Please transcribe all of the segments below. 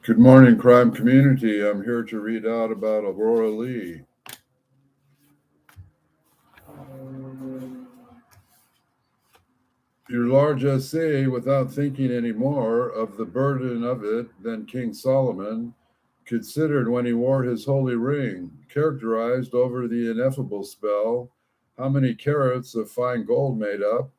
Good morning, crime community. I'm here to read out about Aurora Lee. Your largesse without thinking any more of the burden of it than King Solomon considered when he wore his holy ring, characterized over the ineffable spell, how many carats of fine gold made up,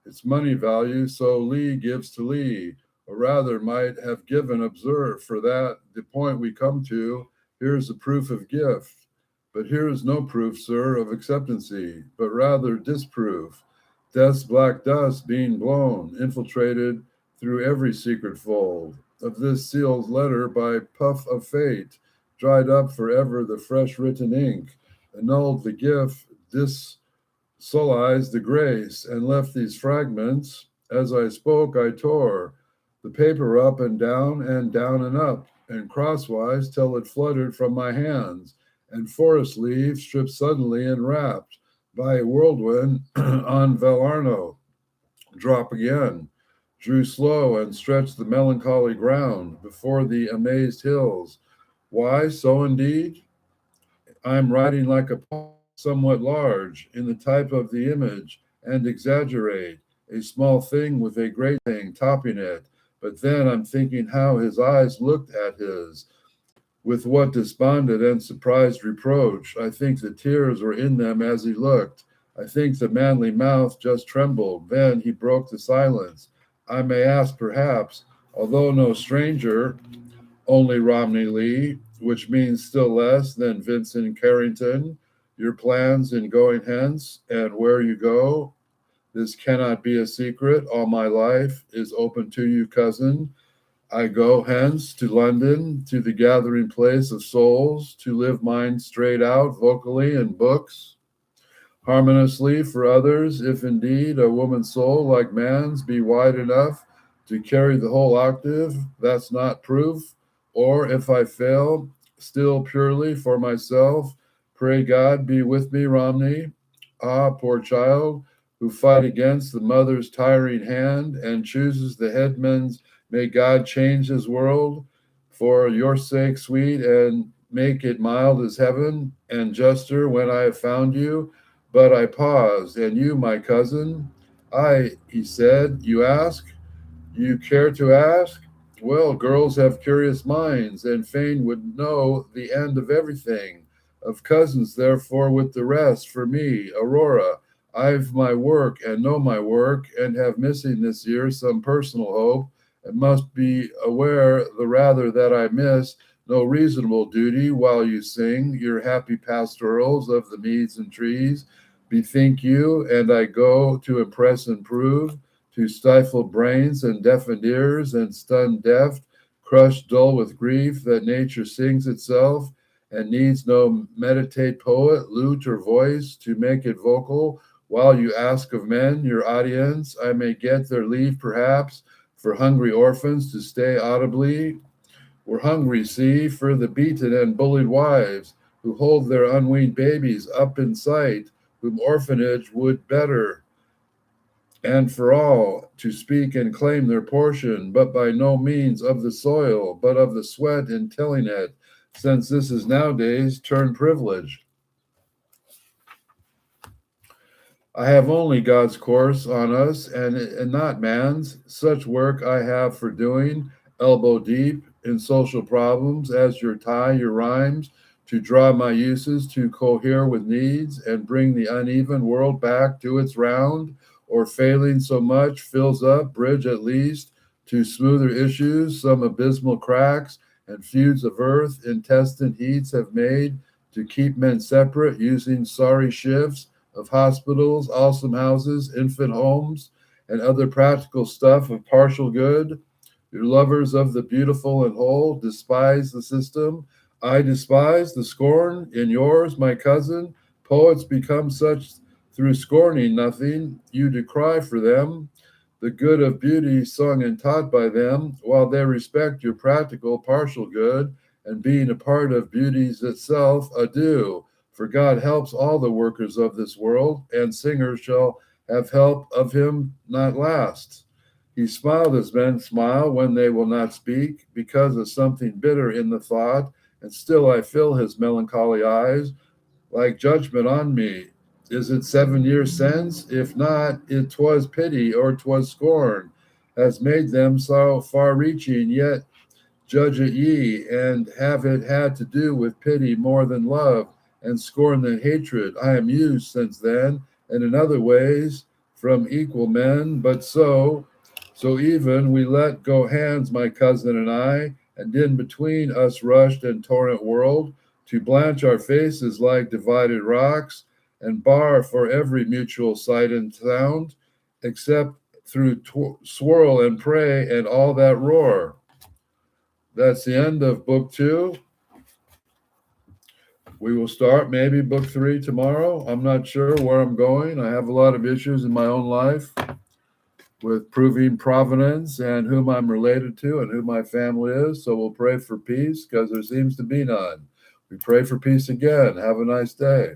its money value, so Lee gives to Lee, or rather might have given, observe, for that the point we come to, here's the proof of gift. But here is no proof, sir, of acceptancy, but rather disproof. Death's black dust being blown, infiltrated through every secret fold of this sealed letter by puff of fate, dried up forever the fresh written ink, annulled the gift, dissolized the grace, and left these fragments. As I spoke, I tore the paper up and down and up, and crosswise till it fluttered from my hands, and forest leaves stripped suddenly and wrapped by a whirlwind on Velarno, drop again, drew slow and stretched the melancholy ground before the amazed hills. Why, so indeed? I'm writing like a poem, somewhat large, in the type of the image, and exaggerate, a small thing with a great thing topping it. But then I'm thinking how his eyes looked at his, with what despondent and surprised reproach. I think the tears were in them as he looked. I think the manly mouth just trembled. Then he broke the silence. I may ask, perhaps, although no stranger, only Romney Lee, which means still less than Vincent Carrington, your plans in going hence and where you go. This cannot be a secret. All my life is open to you, cousin. I go hence to London, to the gathering place of souls, to live mine straight out vocally in books, harmoniously for others, if indeed a woman's soul like man's be wide enough to carry the whole octave, that's not proof. Or if I fail, still purely for myself, pray God be with me, Romney. Ah, poor child, who fight against the mother's tiring hand and chooses the headman's. May God change his world for your sake, sweet, and make it mild as heaven, and juster when I have found you. But I paused, and you, my cousin, he said, you ask? You care to ask? Well, girls have curious minds, and fain would know the end of everything. Of cousins, therefore, with the rest, for me, Aurora, I've my work, and know my work, and have missing this year some personal hope, and must be aware the rather that I miss no reasonable duty while you sing your happy pastorals of the meads and trees. Bethink you, and I go to impress and prove, to stifle brains and deafened ears and stunned deaf, crushed dull with grief, that nature sings itself and needs no meditate poet, lute, or voice to make it vocal. While you ask of men, your audience, I may get their leave perhaps for hungry orphans to stay audibly. We're hungry, see, for the beaten and bullied wives who hold their unweaned babies up in sight, whom orphanage would better, and for all to speak and claim their portion, but by no means of the soil, but of the sweat in tilling it, since this is nowadays turned privilege. I have only God's course on us, and not man's. Such work I have for doing, elbow deep in social problems, as your tie, your rhymes, to draw my uses to cohere with needs, and bring the uneven world back to its round, or failing so much, fills up, bridge at least, to smoother issues, some abysmal cracks, and feuds of earth, intestine heats have made, to keep men separate, using sorry shifts of hospitals, awesome houses, infant homes, and other practical stuff of partial good. Your lovers of the beautiful and whole despise the system. I despise the scorn in yours, my cousin. Poets become such through scorning nothing. You decry for them the good of beauty sung and taught by them, while they respect your practical partial good, and being a part of beauty's itself, adieu. For God helps all the workers of this world, and singers shall have help of him not last. He smiled as men smile when they will not speak, because of something bitter in the thought, and still I fill his melancholy eyes like judgment on me. Is it 7 years since? If not, it 'twas pity or 'twas scorn, has made them so far reaching, yet judge it ye, and have it had to do with pity more than love, and scorn than hatred. I am used since then, and in other ways from equal men, but so even we let go hands, my cousin and I, and in between us rushed and torrent whirled, to blanch our faces like divided rocks, and bar for every mutual sight and sound, except through swirl and pray and all that roar. That's the end of book 2. We will start maybe book 3 tomorrow. I'm not sure where I'm going. I have a lot of issues in my own life with proving provenance and whom I'm related to and who my family is. So we'll pray for peace, because there seems to be none. We pray for peace again. Have a nice day.